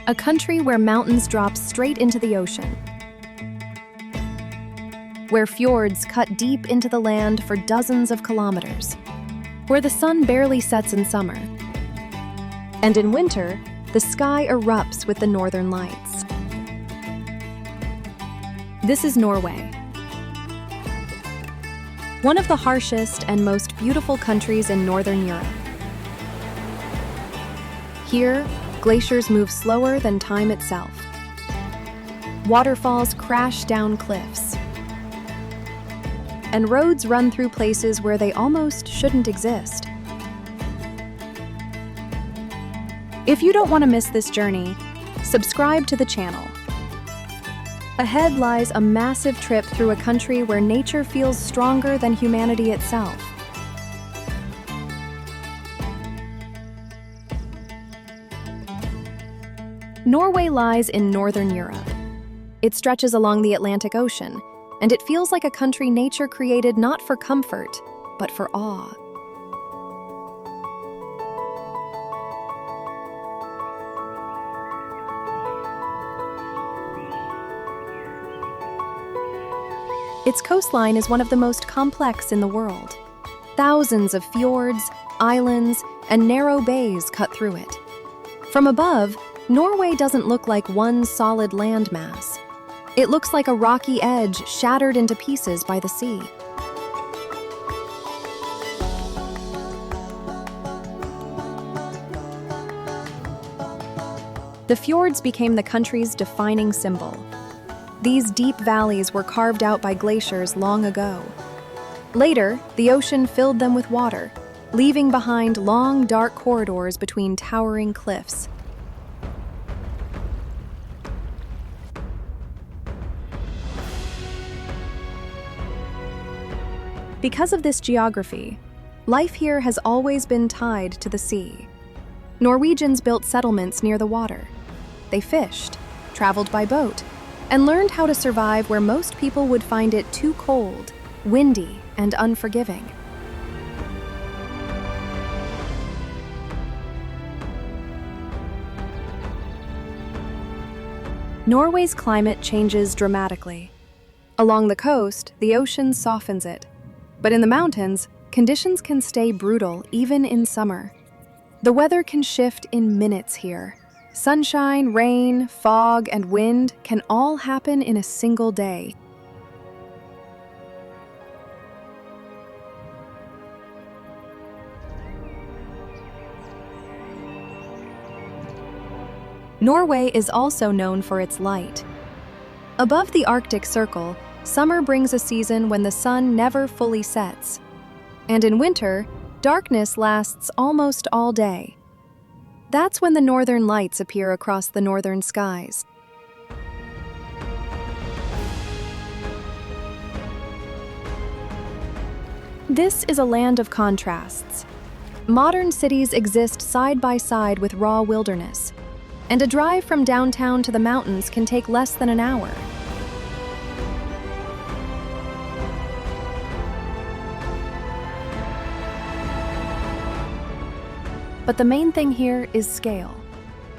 a country where mountains drop straight into the ocean, where fjords cut deep into the land for dozens of kilometers, where the sun barely sets in summer, and in winter, the sky erupts with the northern lights. This is Norway, one of the harshest and most beautiful countries in Northern Europe. Here, glaciers move slower than time itself. Waterfalls crash down cliffs, and roads run through places where they almost shouldn't exist. If you don't want to miss this journey, subscribe to the channel. Ahead lies a massive trip through a country where nature feels stronger than humanity itself. Norway lies in Northern Europe. It stretches along the Atlantic Ocean, and it feels like a country nature created not for comfort, but for awe. Its coastline is one of the most complex in the world. Thousands of fjords, islands, and narrow bays cut through it. From above, Norway doesn't look like one solid landmass. It looks like a rocky edge shattered into pieces by the sea. The fjords became the country's defining symbol. These deep valleys were carved out by glaciers long ago. Later, the ocean filled them with water, leaving behind long, dark corridors between towering cliffs. Because of this geography, life here has always been tied to the sea. Norwegians built settlements near the water. They fished, traveled by boat, and learned how to survive where most people would find it too cold, windy, and unforgiving. Norway's climate changes dramatically. Along the coast, the ocean softens it. But in the mountains, conditions can stay brutal even in summer. The weather can shift in minutes here. Sunshine, rain, fog, and wind can all happen in a single day. Norway is also known for its light. Above the Arctic Circle, summer brings a season when the sun never fully sets. And in winter, darkness lasts almost all day. That's when the northern lights appear across the northern skies. This is a land of contrasts. Modern cities exist side by side with raw wilderness, and a drive from downtown to the mountains can take less than an hour. But the main thing here is scale.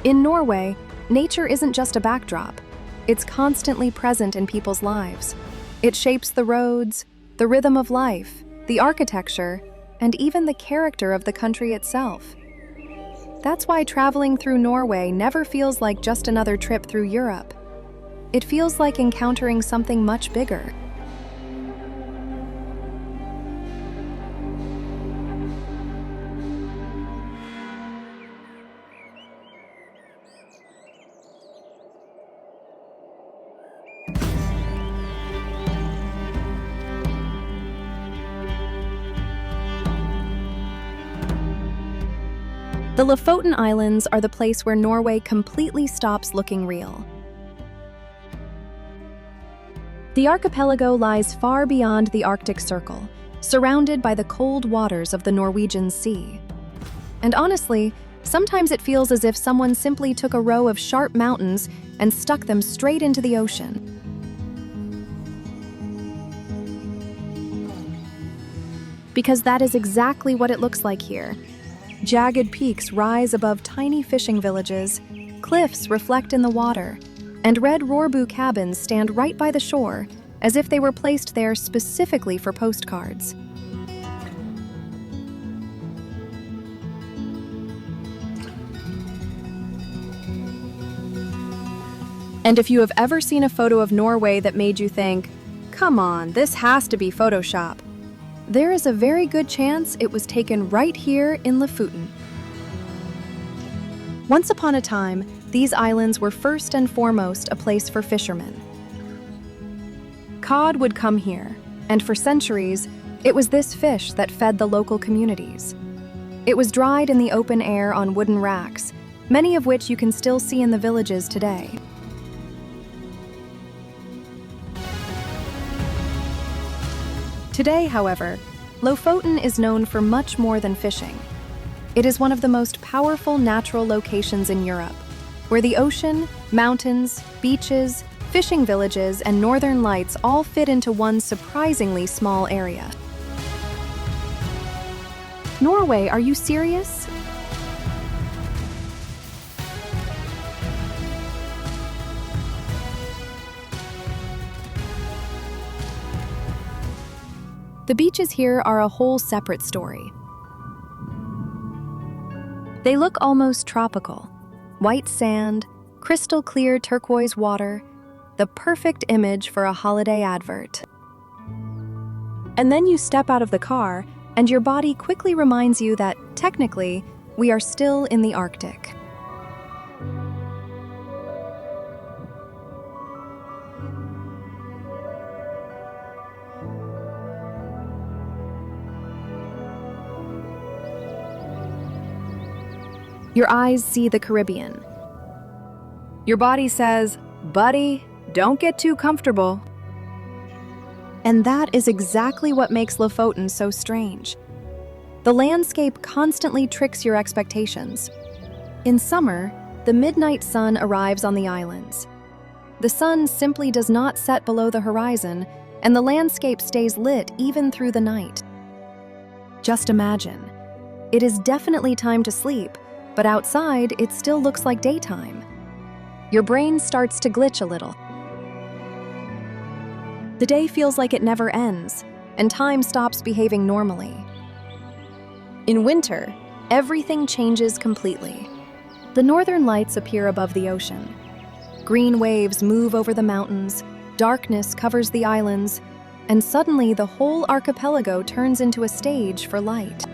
In Norway, nature isn't just a backdrop. It's constantly present in people's lives. It shapes the roads, the rhythm of life, the architecture, and even the character of the country itself. That's why traveling through Norway never feels like just another trip through Europe. It feels like encountering something much bigger. The Lofoten Islands are the place where Norway completely stops looking real. The archipelago lies far beyond the Arctic Circle, surrounded by the cold waters of the Norwegian Sea. And honestly, sometimes it feels as if someone simply took a row of sharp mountains and stuck them straight into the ocean. Because that is exactly what it looks like here. Jagged peaks rise above tiny fishing villages, Cliffs reflect in the water, and red rorbu cabins stand right by the shore, as if they were placed there specifically for postcards. And if you have ever seen a photo of Norway that made you think, "Come on, this has to be Photoshop," there is a very good chance it was taken right here in Lofoten. Once upon a time, these islands were first and foremost a place for fishermen. Cod would come here, and for centuries, it was this fish that fed the local communities. It was dried in the open air on wooden racks, many of which you can still see in the villages today. Today, however, Lofoten is known for much more than fishing. It is one of the most powerful natural locations in Europe, where the ocean, mountains, beaches, fishing villages, and northern lights all fit into one surprisingly small area. Norway, are you serious? The beaches here are a whole separate story. They look almost tropical. White sand, crystal clear turquoise water, the perfect image for a holiday advert. And then you step out of the car, and your body quickly reminds you that, technically, we are still in the Arctic. Your eyes see the Caribbean. Your body says, "Buddy, don't get too comfortable." And that is exactly what makes Lofoten so strange. The landscape constantly tricks your expectations. In summer, the midnight sun arrives on the islands. The sun simply does not set below the horizon, and the landscape stays lit even through the night. Just imagine. It is definitely time to sleep, but outside, it still looks like daytime. Your brain starts to glitch a little. The day feels like it never ends, and time stops behaving normally. In winter, everything changes completely. The northern lights appear above the ocean. Green waves move over the mountains, darkness covers the islands, and suddenly the whole archipelago turns into a stage for light.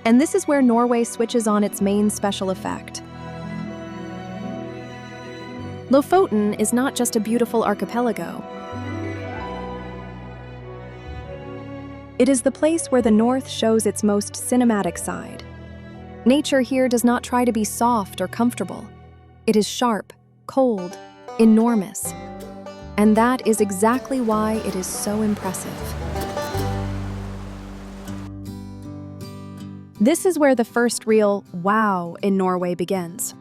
And this is where Norway switches on its main special effect. Lofoten is not just a beautiful archipelago. It is the place where the North shows its most cinematic side. Nature here does not try to be soft or comfortable. It is sharp, cold, enormous. And that is exactly why it is so impressive. This is where the first real wow in Norway begins.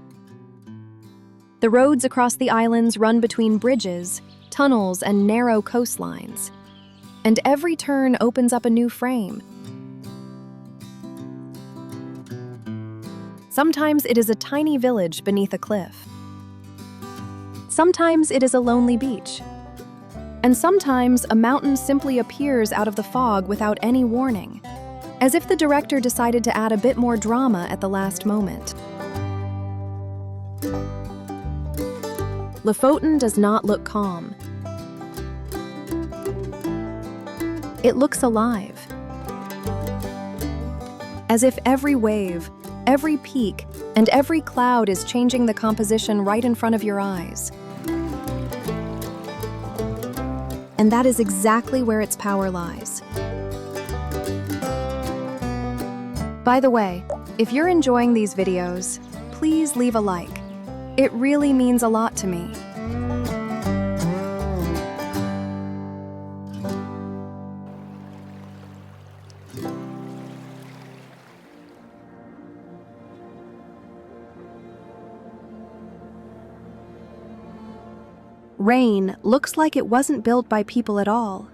The roads across the islands run between bridges, tunnels, and narrow coastlines. And every turn opens up a new frame. Sometimes it is a tiny village beneath a cliff. Sometimes it is a lonely beach. And sometimes a mountain simply appears out of the fog without any warning, as if the director decided to add a bit more drama at the last moment. Lofoten does not look calm. It looks alive. As if every wave, every peak, and every cloud is changing the composition right in front of your eyes. And that is exactly where its power lies. By the way, if you're enjoying these videos, please leave a like. It really means a lot to me. Rain looks like it wasn't built by people at all,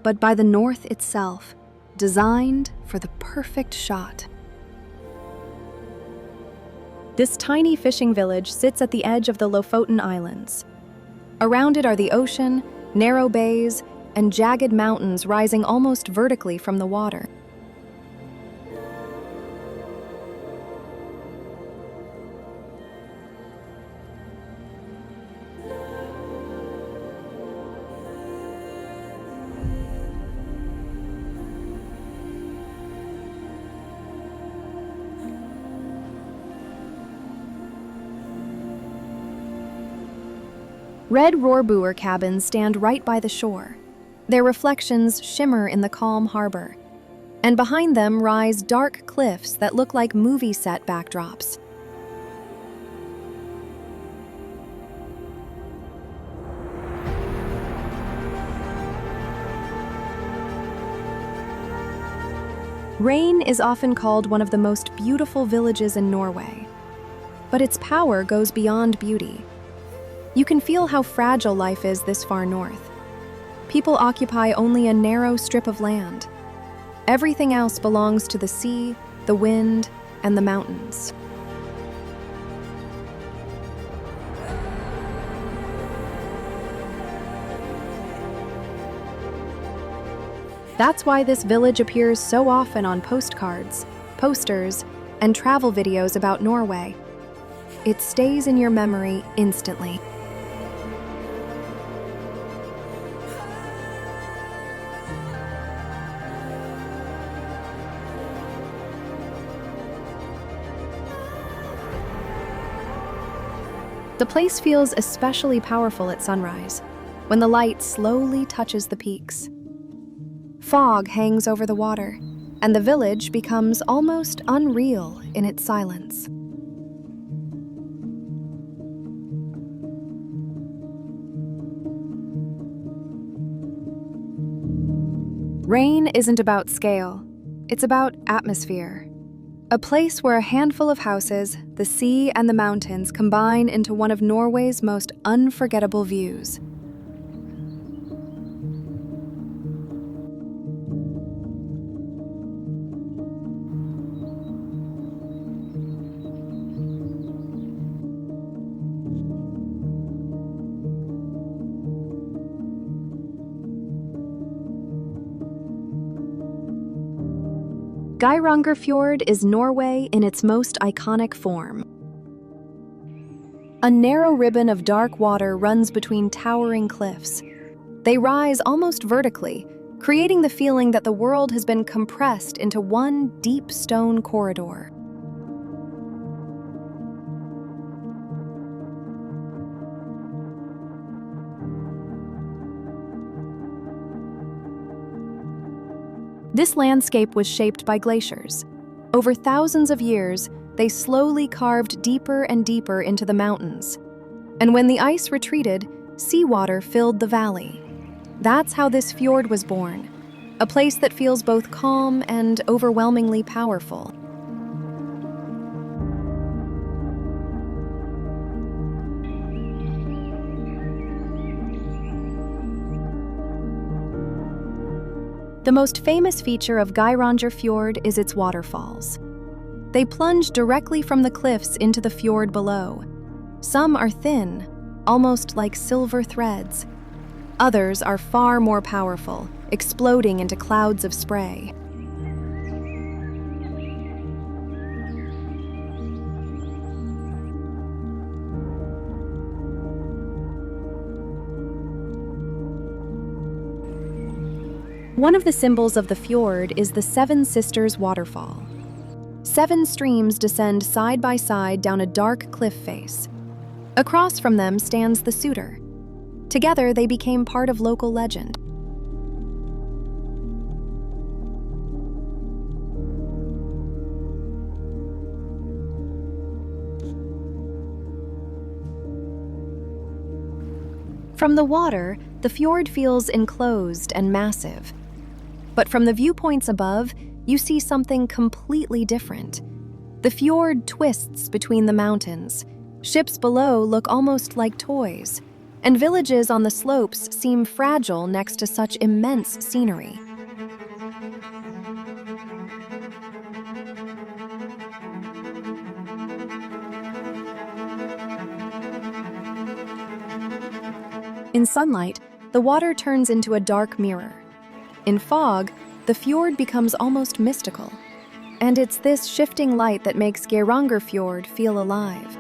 but by the North itself, designed for the perfect shot. This tiny fishing village sits at the edge of the Lofoten Islands. Around it are the ocean, narrow bays, and jagged mountains rising almost vertically from the water. Red rohrboer cabins stand right by the shore. Their reflections shimmer in the calm harbor. And behind them rise dark cliffs that look like movie set backdrops. Rain is often called one of the most beautiful villages in Norway. But its power goes beyond beauty. You can feel how fragile life is this far north. People occupy only a narrow strip of land. Everything else belongs to the sea, the wind, and the mountains. That's why this village appears so often on postcards, posters, and travel videos about Norway. It stays in your memory instantly. The place feels especially powerful at sunrise, when the light slowly touches the peaks. Fog hangs over the water, and the village becomes almost unreal in its silence. Rain isn't about scale, it's about atmosphere. A place where a handful of houses, the sea, and the mountains combine into one of Norway's most unforgettable views. Geirangerfjord is Norway in its most iconic form. A narrow ribbon of dark water runs between towering cliffs. They rise almost vertically, creating the feeling that the world has been compressed into one deep stone corridor. This landscape was shaped by glaciers. Over thousands of years, they slowly carved deeper and deeper into the mountains. And when the ice retreated, seawater filled the valley. That's how this fjord was born, a place that feels both calm and overwhelmingly powerful. The most famous feature of Geirangerfjord is its waterfalls. They plunge directly from the cliffs into the fjord below. Some are thin, almost like silver threads. Others are far more powerful, exploding into clouds of spray. One of the symbols of the fjord is the Seven Sisters waterfall. 7 streams descend side by side down a dark cliff face. Across from them stands the suitor. Together, they became part of local legend. From the water, the fjord feels enclosed and massive. But from the viewpoints above, you see something completely different. The fjord twists between the mountains. Ships below look almost like toys, and villages on the slopes seem fragile next to such immense scenery. In sunlight, the water turns into a dark mirror. In fog, the fjord becomes almost mystical. And it's this shifting light that makes Geirangerfjord feel alive.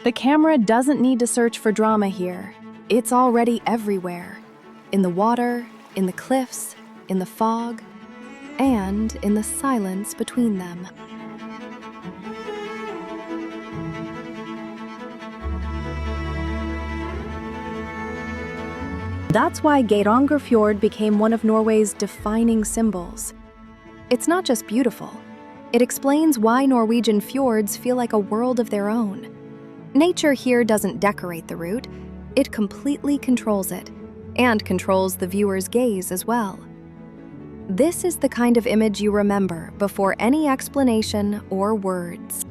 The camera doesn't need to search for drama here. It's already everywhere. In the water, in the cliffs, in the fog, and in the silence between them. That's why Geirangerfjord became one of Norway's defining symbols. It's not just beautiful. It explains why Norwegian fjords feel like a world of their own. Nature here doesn't decorate the route, it completely controls it, and controls the viewer's gaze as well. This is the kind of image you remember before any explanation or words.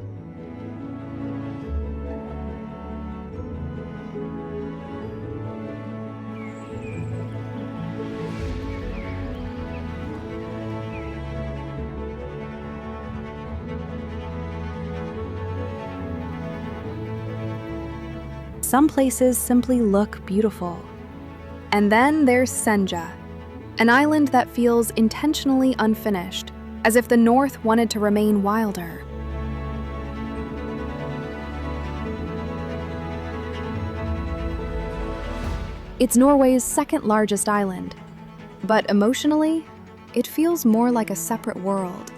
Some places simply look beautiful. And then there's Senja, an island that feels intentionally unfinished, as if the north wanted to remain wilder. It's Norway's second largest island, but emotionally, it feels more like a separate world.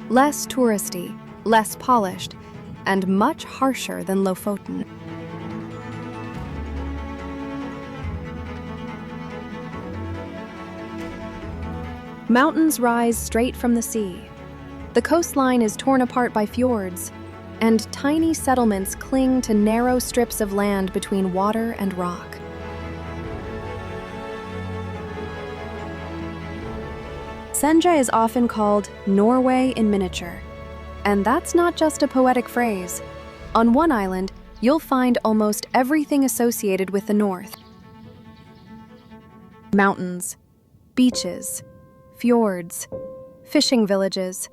Less touristy, less polished, and much harsher than Lofoten. Mountains rise straight from the sea. The coastline is torn apart by fjords, and tiny settlements cling to narrow strips of land between water and rock. Senja is often called Norway in miniature, and that's not just a poetic phrase. On one island, you'll find almost everything associated with the north. Mountains, beaches, fjords, fishing villages,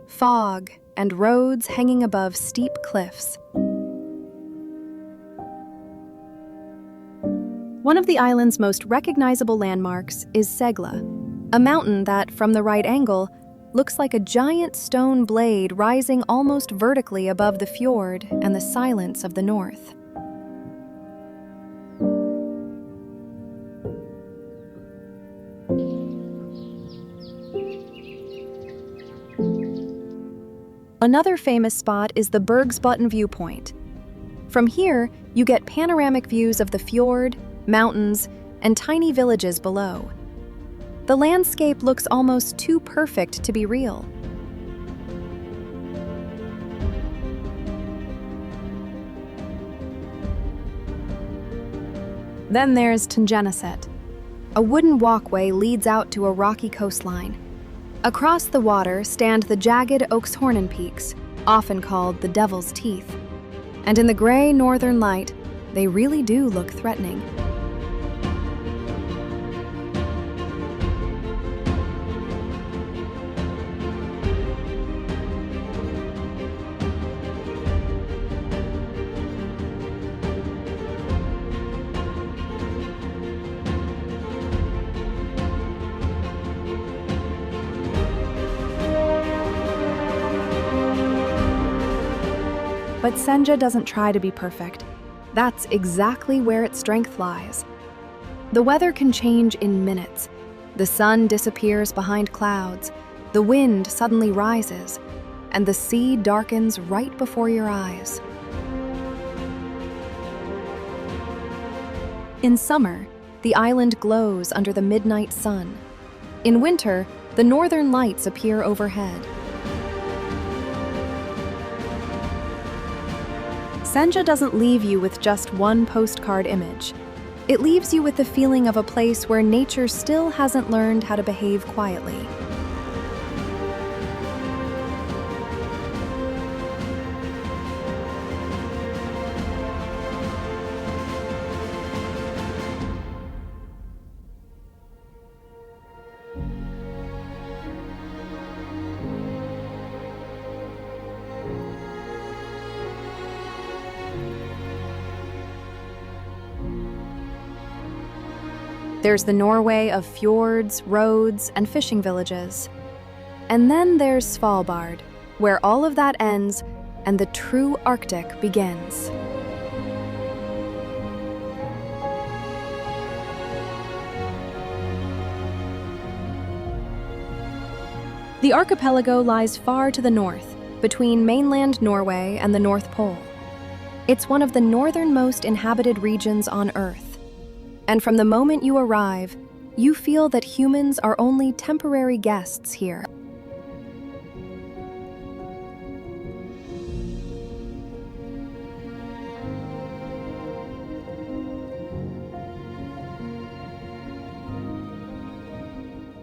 fog, and roads hanging above steep cliffs. One of the island's most recognizable landmarks is Segla, a mountain that, from the right angle, looks like a giant stone blade rising almost vertically above the fjord and the silence of the north. Another famous spot is the Bergsbotn viewpoint. From here, you get panoramic views of the fjord, mountains, and tiny villages below. The landscape looks almost too perfect to be real. Then there's Tungeneset. A wooden walkway leads out to a rocky coastline. Across the water stand the jagged Oakshornen peaks, often called the Devil's Teeth. And in the gray northern light, they really do look threatening. But Senja doesn't try to be perfect. That's exactly where its strength lies. The weather can change in minutes. The sun disappears behind clouds, the wind suddenly rises, and the sea darkens right before your eyes. In summer, the island glows under the midnight sun. In winter, the northern lights appear overhead. Senja doesn't leave you with just one postcard image. It leaves you with the feeling of a place where nature still hasn't learned how to behave quietly. There's the Norway of fjords, roads, and fishing villages. And then there's Svalbard, where all of that ends and the true Arctic begins. The archipelago lies far to the north, between mainland Norway and the North Pole. It's one of the northernmost inhabited regions on Earth. And from the moment you arrive, you feel that humans are only temporary guests here.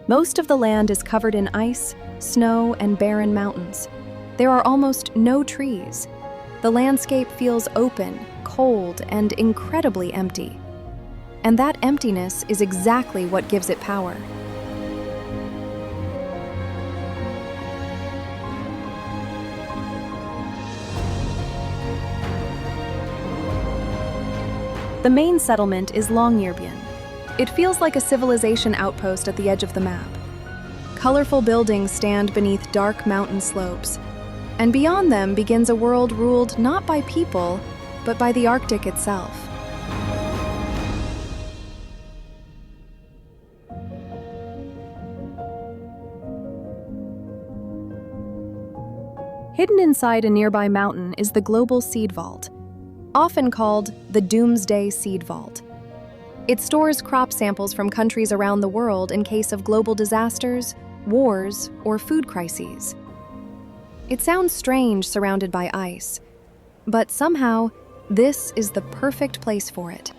Most of the land is covered in ice, snow, and barren mountains. There are almost no trees. The landscape feels open, cold, and incredibly empty. And that emptiness is exactly what gives it power. The main settlement is Longyearbyen. It feels like a civilization outpost at the edge of the map. Colorful buildings stand beneath dark mountain slopes, and beyond them begins a world ruled not by people, but by the Arctic itself. Hidden inside a nearby mountain is the global seed vault, often called the Doomsday Seed Vault. It stores crop samples from countries around the world in case of global disasters, wars, or food crises. It sounds strange surrounded by ice, but somehow, this is the perfect place for it.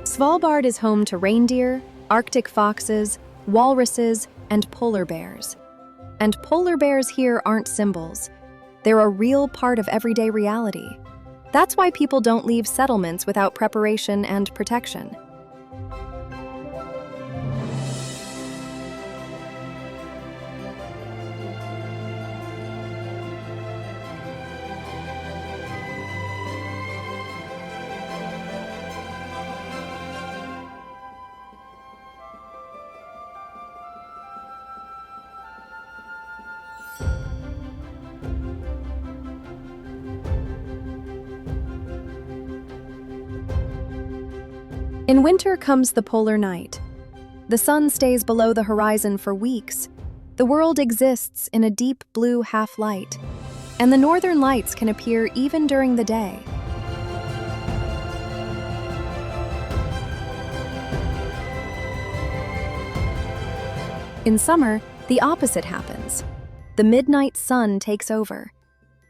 Svalbard is home to reindeer, Arctic foxes, walruses, and polar bears. And polar bears here aren't symbols. They're a real part of everyday reality. That's why people don't leave settlements without preparation and protection. In winter comes the polar night. The sun stays below the horizon for weeks. The world exists in a deep blue half-light, and the northern lights can appear even during the day. In summer, the opposite happens. The midnight sun takes over.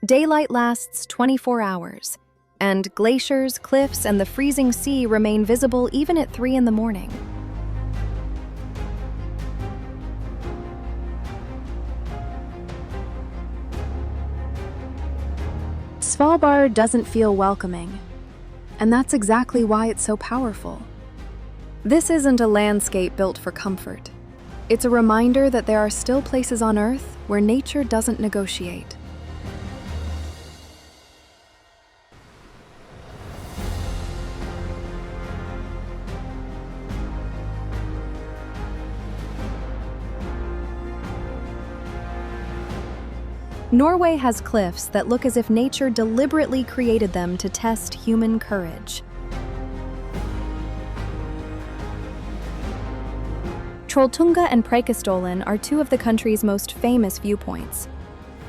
Daylight lasts 24 hours. And glaciers, cliffs, and the freezing sea remain visible even at 3 in the morning. Svalbard doesn't feel welcoming, and that's exactly why it's so powerful. This isn't a landscape built for comfort. It's a reminder that there are still places on Earth where nature doesn't negotiate. Norway has cliffs that look as if nature deliberately created them to test human courage. Trolltunga and Preikestolen are two of the country's most famous viewpoints.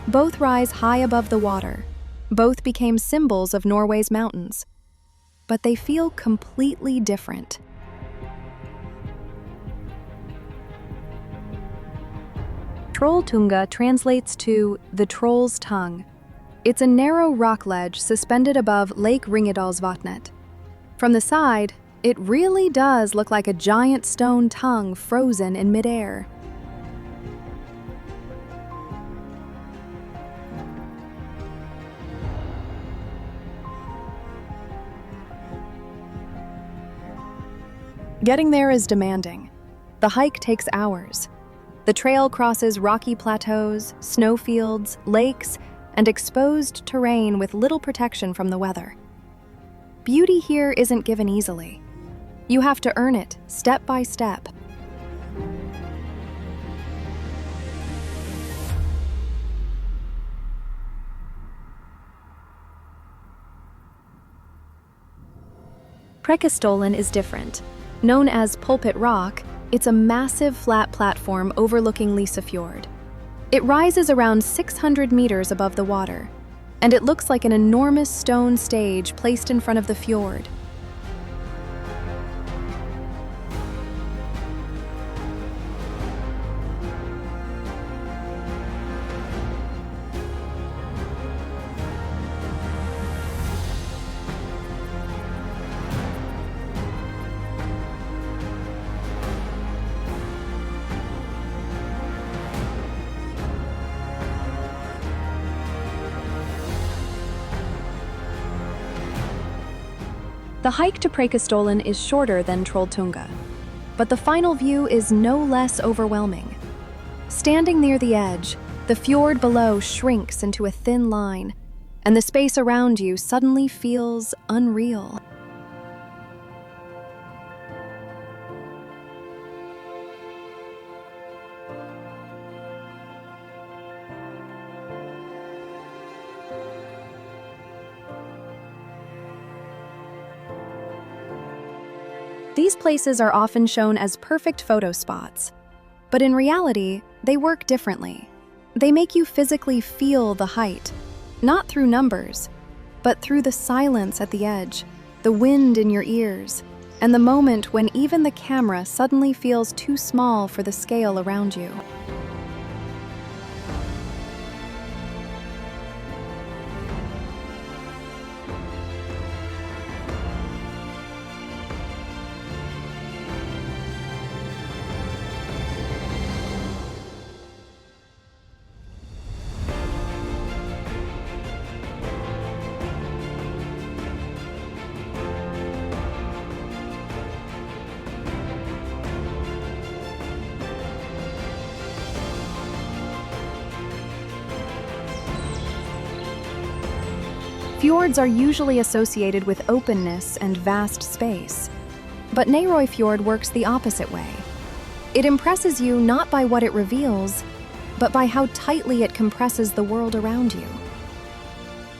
Both rise high above the water. Both became symbols of Norway's mountains. But they feel completely different. Trolltunga translates to the troll's tongue. It's a narrow rock ledge suspended above Lake Ringedalsvatnet. From the side, it really does look like a giant stone tongue frozen in midair. Getting there is demanding. The hike takes hours. The trail crosses rocky plateaus, snowfields, lakes, and exposed terrain with little protection from the weather. Beauty here isn't given easily. You have to earn it, step by step. Preikestolen is different. Known as Pulpit Rock, it's a massive flat platform overlooking Geirangerfjord. It rises around 600 meters above the water, and it looks like an enormous stone stage placed in front of the fjord. The hike to Preikestolen is shorter than Trolltunga, but the final view is no less overwhelming. Standing near the edge, the fjord below shrinks into a thin line, and the space around you suddenly feels unreal. These places are often shown as perfect photo spots, but in reality, they work differently. They make you physically feel the height, not through numbers, but through the silence at the edge, the wind in your ears, and the moment when even the camera suddenly feels too small for the scale around you. Fjords are usually associated with openness and vast space, but Nærøyfjord works the opposite way. It impresses you not by what it reveals, but by how tightly it compresses the world around you.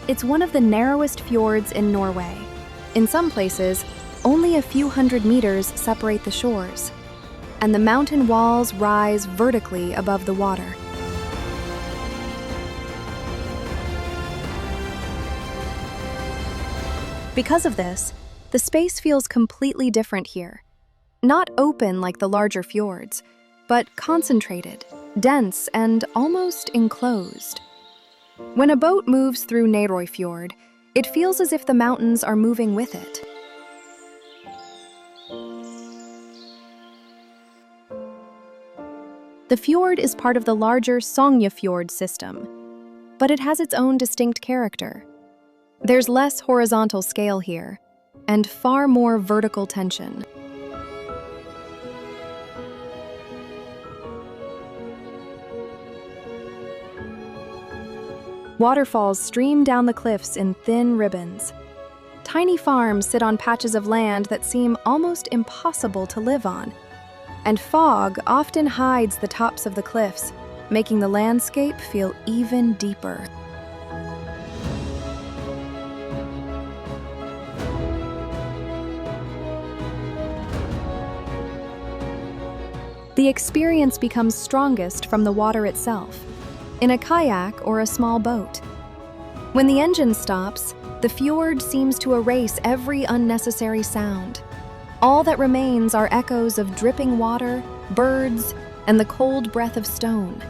It's one of the narrowest fjords in Norway. In some places, only a few hundred meters separate the shores, and the mountain walls rise vertically above the water. Because of this, the space feels completely different here. Not open like the larger fjords, but concentrated, dense, and almost enclosed. When a boat moves through Nærøyfjord, it feels as if the mountains are moving with it. The fjord is part of the larger Sognefjord system, but it has its own distinct character. There's less horizontal scale here, and far more vertical tension. Waterfalls stream down the cliffs in thin ribbons. Tiny farms sit on patches of land that seem almost impossible to live on, and fog often hides the tops of the cliffs, making the landscape feel even deeper. The experience becomes strongest from the water itself, in a kayak or a small boat. When the engine stops, the fjord seems to erase every unnecessary sound. All that remains are echoes of dripping water, birds, and the cold breath of stone.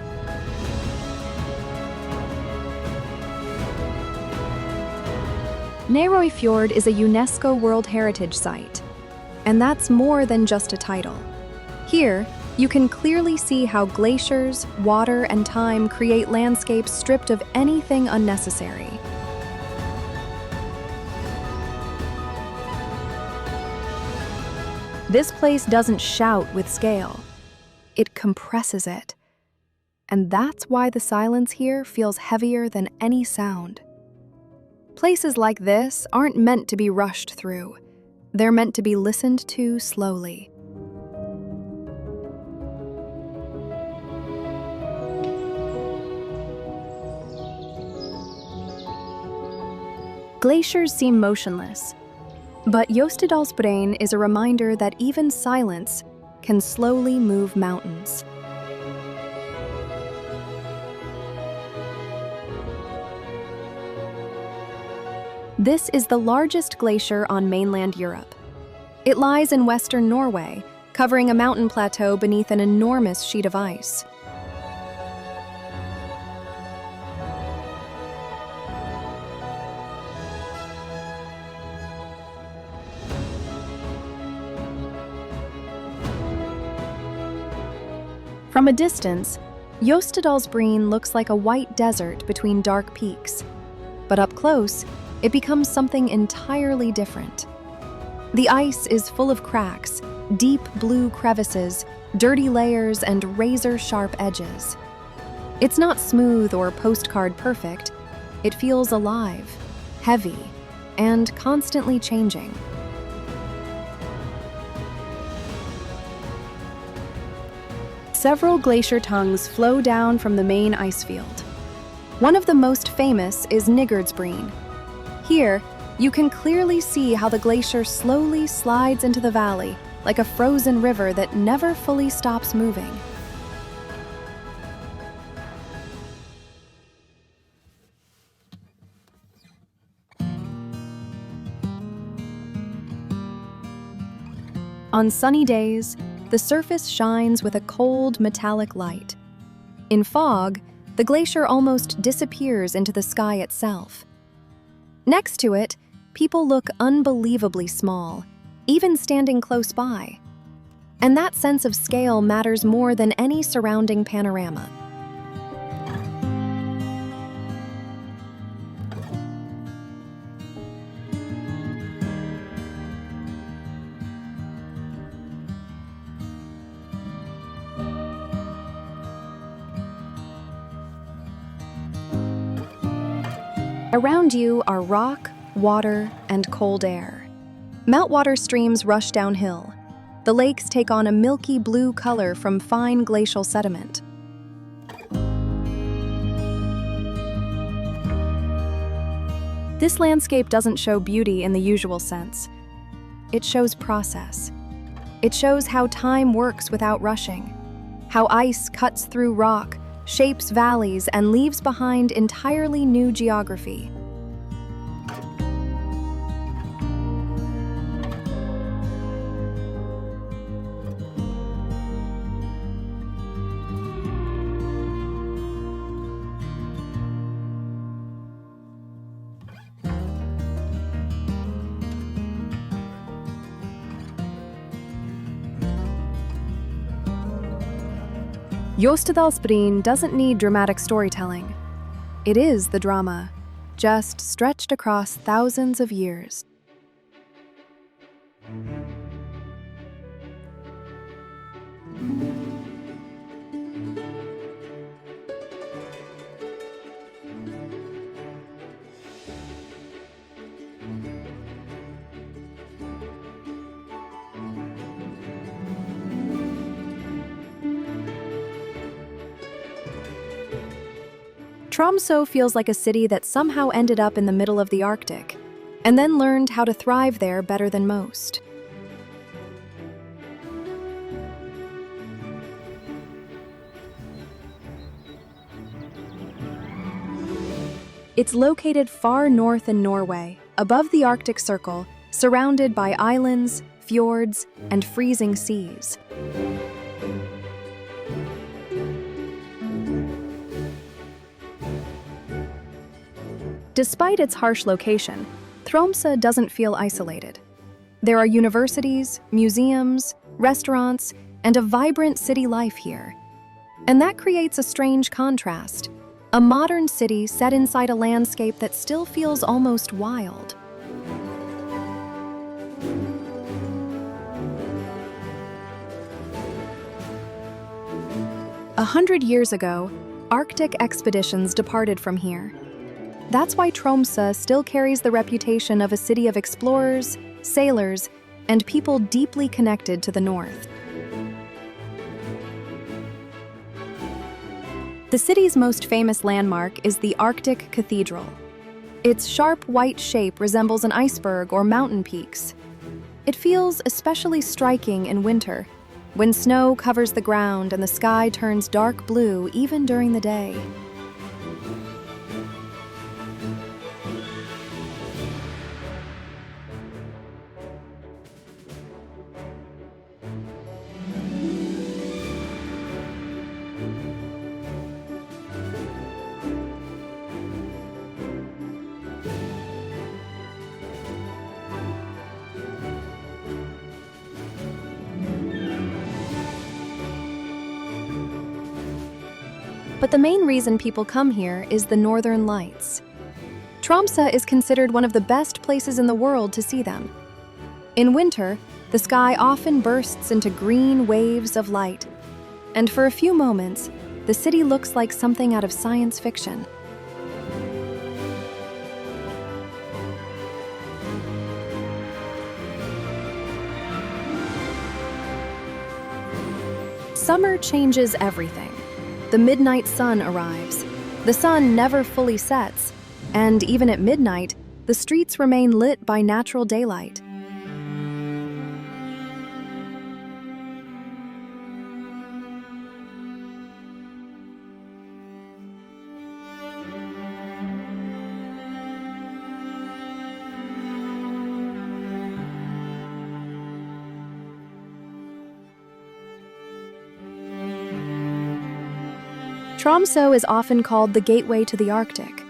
Nærøyfjord is a UNESCO World Heritage Site, and that's more than just a title. Here, you can clearly see how glaciers, water, and time create landscapes stripped of anything unnecessary. This place doesn't shout with scale. It compresses it. And that's why the silence here feels heavier than any sound. Places like this aren't meant to be rushed through. They're meant to be listened to slowly. Glaciers seem motionless, but Jostedalsbreen is a reminder that even silence can slowly move mountains. This is the largest glacier on mainland Europe. It lies in western Norway, covering a mountain plateau beneath an enormous sheet of ice. From a distance, Jostedalsbreen looks like a white desert between dark peaks. But up close, it becomes something entirely different. The ice is full of cracks, deep blue crevices, dirty layers, and razor-sharp edges. It's not smooth or postcard perfect. It feels alive, heavy, and constantly changing. Several glacier tongues flow down from the main ice field. One of the most famous is Nygårdsbreen. Here, you can clearly see how the glacier slowly slides into the valley, like a frozen river that never fully stops moving. On sunny days, the surface shines with a cold, metallic light. In fog, the glacier almost disappears into the sky itself. Next to it, people look unbelievably small, even standing close by. And that sense of scale matters more than any surrounding panorama. Around you are rock, water, and cold air. Meltwater streams rush downhill. The lakes take on a milky blue color from fine glacial sediment. This landscape doesn't show beauty in the usual sense. It shows process. It shows how time works without rushing, how ice cuts through rock, shapes valleys, and leaves behind entirely new geography. Jostedalsbreen doesn't need dramatic storytelling. It is the drama, just stretched across thousands of years. Tromsø feels like a city that somehow ended up in the middle of the Arctic, and then learned how to thrive there better than most. It's located far north in Norway, above the Arctic Circle, surrounded by islands, fjords, and freezing seas. Despite its harsh location, Tromsø doesn't feel isolated. There are universities, museums, restaurants, and a vibrant city life here. And that creates a strange contrast, a modern city set inside a landscape that still feels almost wild. 100 years ago, Arctic expeditions departed from here. That's why Tromsø still carries the reputation of a city of explorers, sailors, and people deeply connected to the north. The city's most famous landmark is the Arctic Cathedral. Its sharp white shape resembles an iceberg or mountain peaks. It feels especially striking in winter, when snow covers the ground and the sky turns dark blue even during the day. But the main reason people come here is the Northern Lights. Tromsø is considered one of the best places in the world to see them. In winter, the sky often bursts into green waves of light, and for a few moments, the city looks like something out of science fiction. Summer changes everything. The midnight sun arrives. The sun never fully sets, and even at midnight, the streets remain lit by natural daylight. Tromsø is often called the gateway to the Arctic.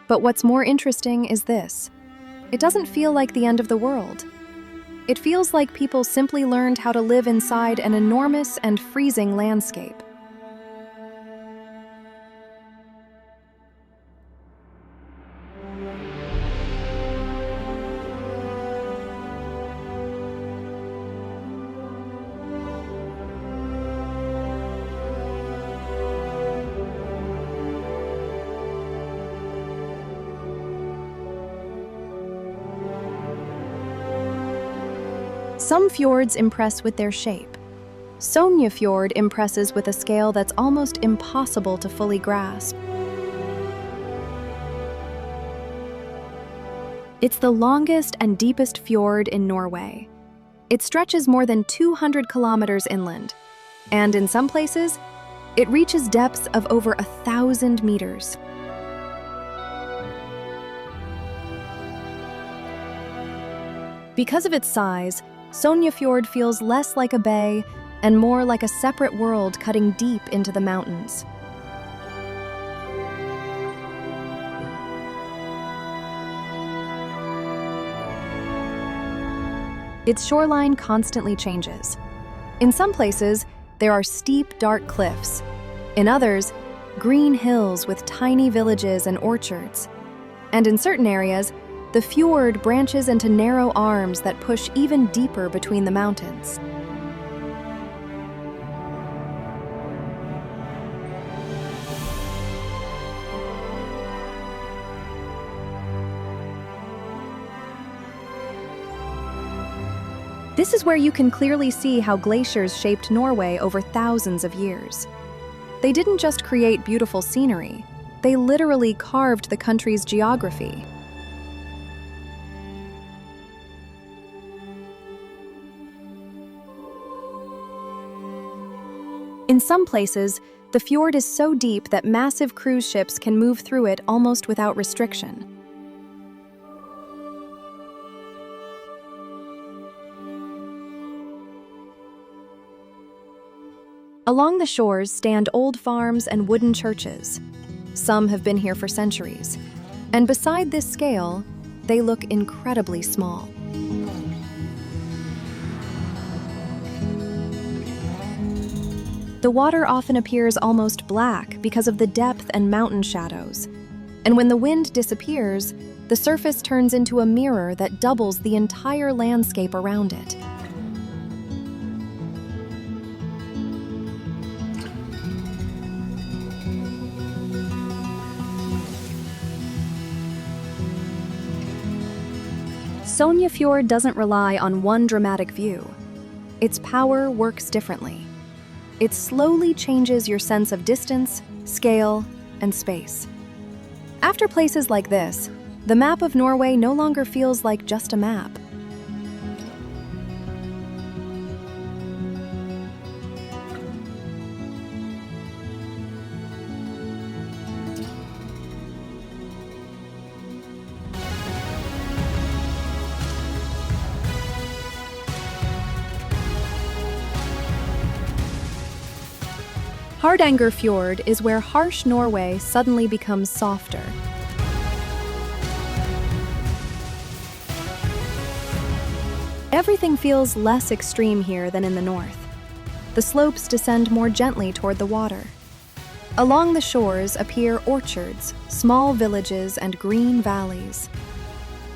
But what's more interesting is this. It doesn't feel like the end of the world. It feels like people simply learned how to live inside an enormous and freezing landscape. Some fjords impress with their shape. Sognefjord impresses with a scale that's almost impossible to fully grasp. It's the longest and deepest fjord in Norway. It stretches more than 200 kilometers inland, and in some places, it reaches depths of over 1,000 meters. Because of its size, Sognefjord feels less like a bay and more like a separate world cutting deep into the mountains. Its shoreline constantly changes. In some places, there are steep, dark cliffs. In others, green hills with tiny villages and orchards. And in certain areas, the fjord branches into narrow arms that push even deeper between the mountains. This is where you can clearly see how glaciers shaped Norway over thousands of years. They didn't just create beautiful scenery, they literally carved the country's geography. In some places, the fjord is so deep that massive cruise ships can move through it almost without restriction. Along the shores stand old farms and wooden churches. Some have been here for centuries. And beside this scale, they look incredibly small. The water often appears almost black because of the depth and mountain shadows. And when the wind disappears, the surface turns into a mirror that doubles the entire landscape around it. Sognefjord doesn't rely on one dramatic view. Its power works differently. It slowly changes your sense of distance, scale, and space. After places like this, the map of Norway no longer feels like just a map. Geirangerfjord is where harsh Norway suddenly becomes softer. Everything feels less extreme here than in the north. The slopes descend more gently toward the water. Along the shores appear orchards, small villages, and green valleys.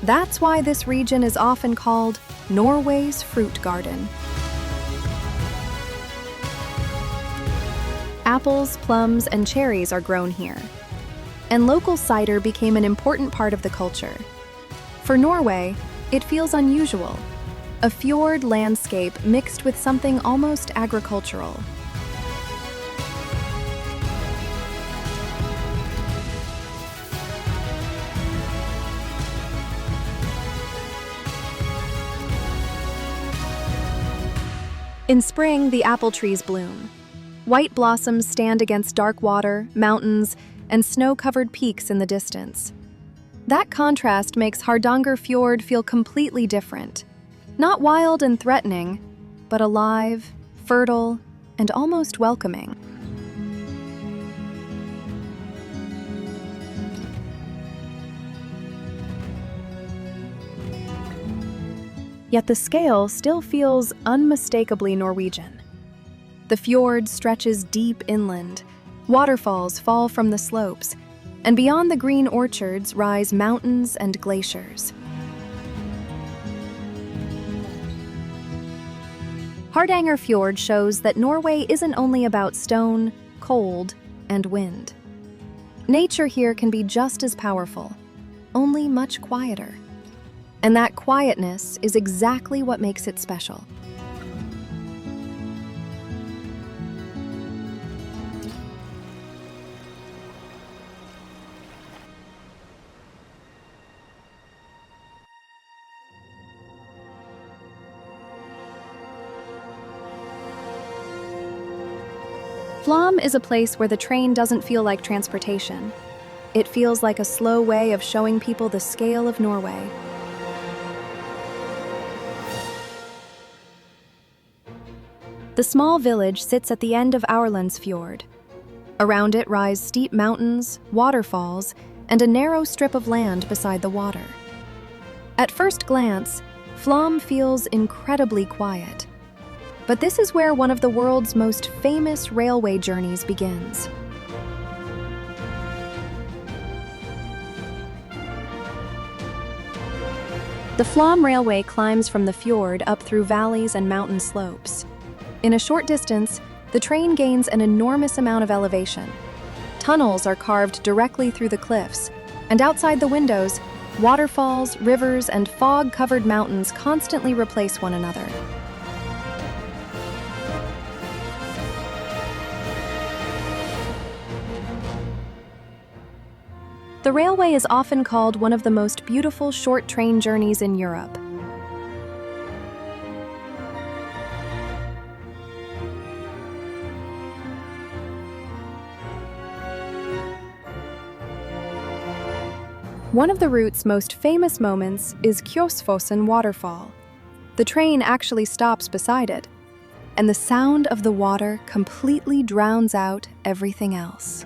That's why this region is often called Norway's fruit garden. Apples, plums, and cherries are grown here. And local cider became an important part of the culture. For Norway, it feels unusual. A fjord landscape mixed with something almost agricultural. In spring, the apple trees bloom. White blossoms stand against dark water, mountains, and snow-covered peaks in the distance. That contrast makes Hardangerfjord feel completely different. Not wild and threatening, but alive, fertile, and almost welcoming. Yet the scale still feels unmistakably Norwegian. The fjord stretches deep inland, waterfalls fall from the slopes, and beyond the green orchards rise mountains and glaciers. Hardangerfjord shows that Norway isn't only about stone, cold, and wind. Nature here can be just as powerful, only much quieter. And that quietness is exactly what makes it special. Flåm is a place where the train doesn't feel like transportation. It feels like a slow way of showing people the scale of Norway. The small village sits at the end of Aurlandsfjord. Around it rise steep mountains, waterfalls, and a narrow strip of land beside the water. At first glance, Flåm feels incredibly quiet. But this is where one of the world's most famous railway journeys begins. The Flåm Railway climbs from the fjord up through valleys and mountain slopes. In a short distance, the train gains an enormous amount of elevation. Tunnels are carved directly through the cliffs, and outside the windows, waterfalls, rivers, and fog-covered mountains constantly replace one another. The railway is often called one of the most beautiful short train journeys in Europe. One of the route's most famous moments is Kjosfossen waterfall. The train actually stops beside it, and the sound of the water completely drowns out everything else.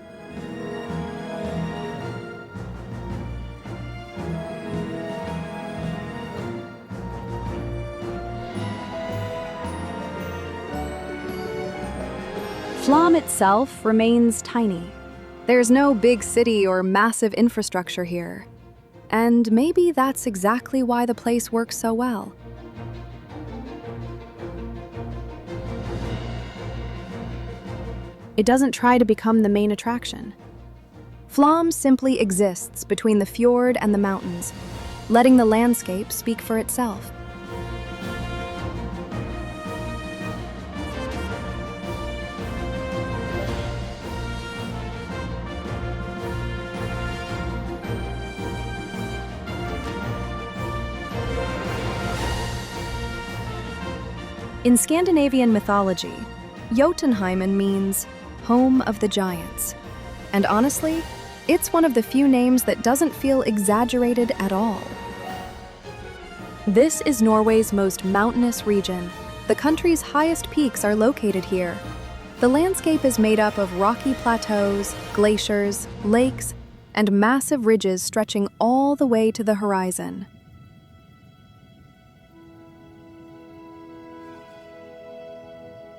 Flåm itself remains tiny. There's no big city or massive infrastructure here. And maybe that's exactly why the place works so well. It doesn't try to become the main attraction. Flåm simply exists between the fjord and the mountains, letting the landscape speak for itself. In Scandinavian mythology, Jotunheimen means home of the giants. And honestly, it's one of the few names that doesn't feel exaggerated at all. This is Norway's most mountainous region. The country's highest peaks are located here. The landscape is made up of rocky plateaus, glaciers, lakes, and massive ridges stretching all the way to the horizon.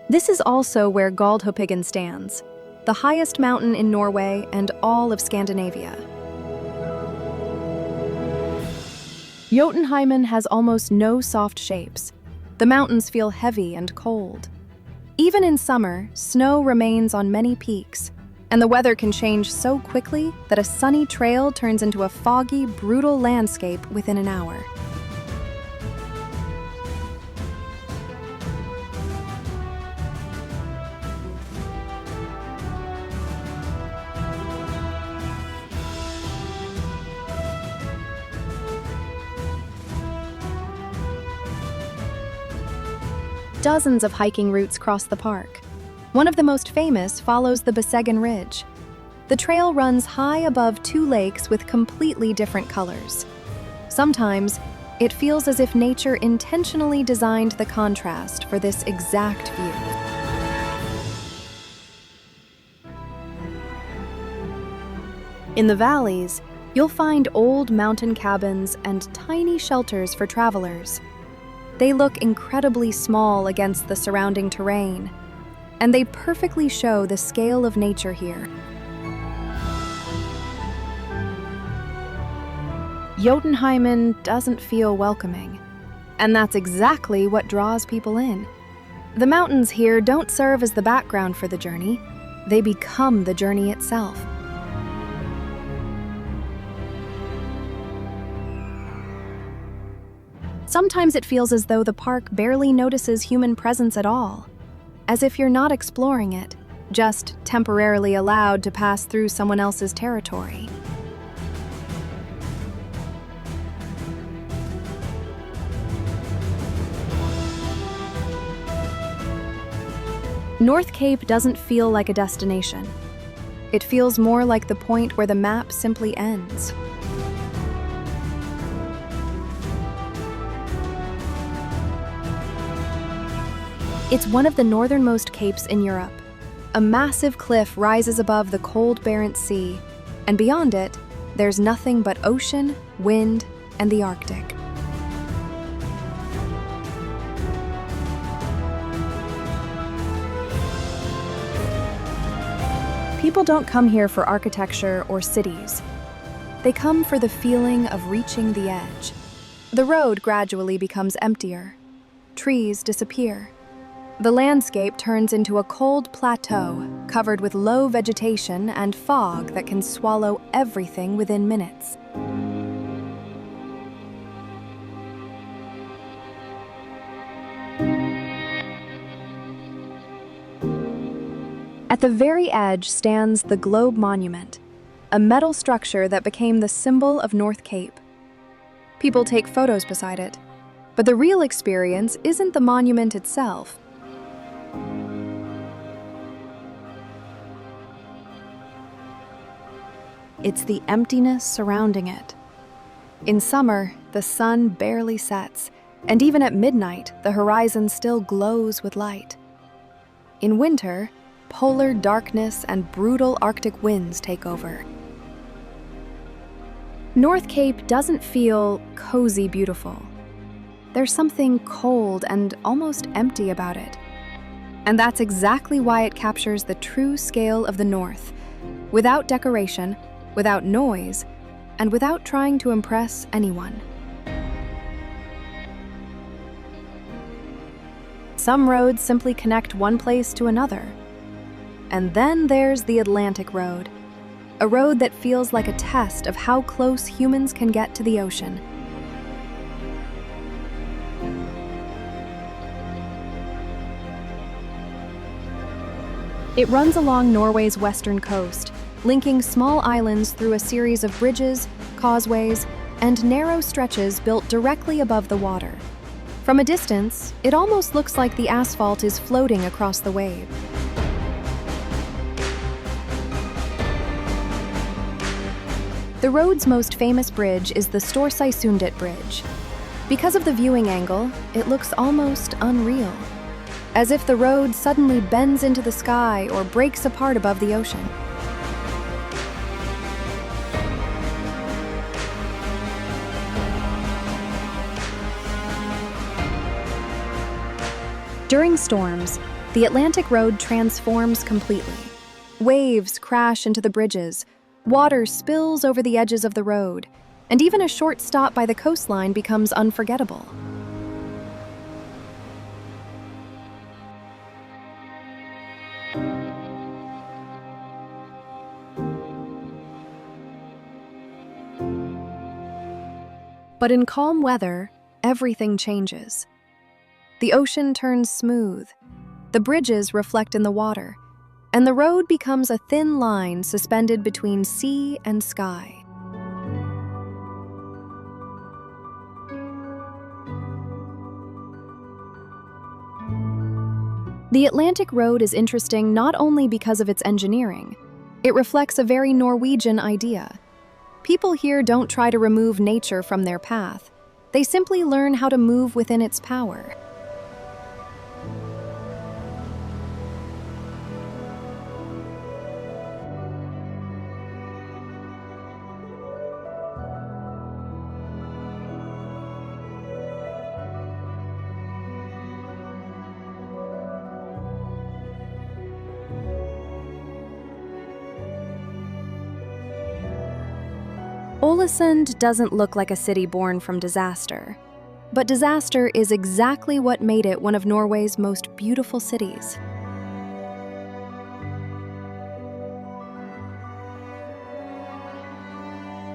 This is also where Galdhøpiggen stands, the highest mountain in Norway and all of Scandinavia. Jotunheimen has almost no soft shapes. The mountains feel heavy and cold. Even in summer, snow remains on many peaks, and the weather can change so quickly that a sunny trail turns into a foggy, brutal landscape within an hour. Dozens of hiking routes cross the park. One of the most famous follows the Beseggen Ridge. The trail runs high above two lakes with completely different colors. Sometimes, it feels as if nature intentionally designed the contrast for this exact view. In the valleys, you'll find old mountain cabins and tiny shelters for travelers. They look incredibly small against the surrounding terrain, and they perfectly show the scale of nature here. Jotunheimen doesn't feel welcoming, and that's exactly what draws people in. The mountains here don't serve as the background for the journey, they become the journey itself. Sometimes it feels as though the park barely notices human presence at all, as if you're not exploring it, just temporarily allowed to pass through someone else's territory. North Cape doesn't feel like a destination. It feels more like the point where the map simply ends. It's one of the northernmost capes in Europe. A massive cliff rises above the cold Barents Sea, and beyond it, there's nothing but ocean, wind, and the Arctic. People don't come here for architecture or cities. They come for the feeling of reaching the edge. The road gradually becomes emptier. Trees disappear. The landscape turns into a cold plateau covered with low vegetation and fog that can swallow everything within minutes. At the very edge stands the Globe Monument, a metal structure that became the symbol of North Cape. People take photos beside it, but the real experience isn't the monument itself. It's the emptiness surrounding it. In summer, the sun barely sets, and even at midnight, the horizon still glows with light. In winter, polar darkness and brutal Arctic winds take over. North Cape doesn't feel cozy beautiful. There's something cold and almost empty about it. And that's exactly why it captures the true scale of the North, without decoration, without noise, and without trying to impress anyone. Some roads simply connect one place to another. And then there's the Atlantic Road, a road that feels like a test of how close humans can get to the ocean. It runs along Norway's western coast, linking small islands through a series of bridges, causeways, and narrow stretches built directly above the water. From a distance, it almost looks like the asphalt is floating across the wave. The road's most famous bridge is the Storseisundet Bridge. Because of the viewing angle, it looks almost unreal, as if the road suddenly bends into the sky or breaks apart above the ocean. During storms, the Atlantic Road transforms completely. Waves crash into the bridges, water spills over the edges of the road, and even a short stop by the coastline becomes unforgettable. But in calm weather, everything changes. The ocean turns smooth, the bridges reflect in the water, and the road becomes a thin line suspended between sea and sky. The Atlantic Road is interesting not only because of its engineering. It reflects a very Norwegian idea. People here don't try to remove nature from their path. They simply learn how to move within its power. Ålesund doesn't look like a city born from disaster, but disaster is exactly what made it one of Norway's most beautiful cities.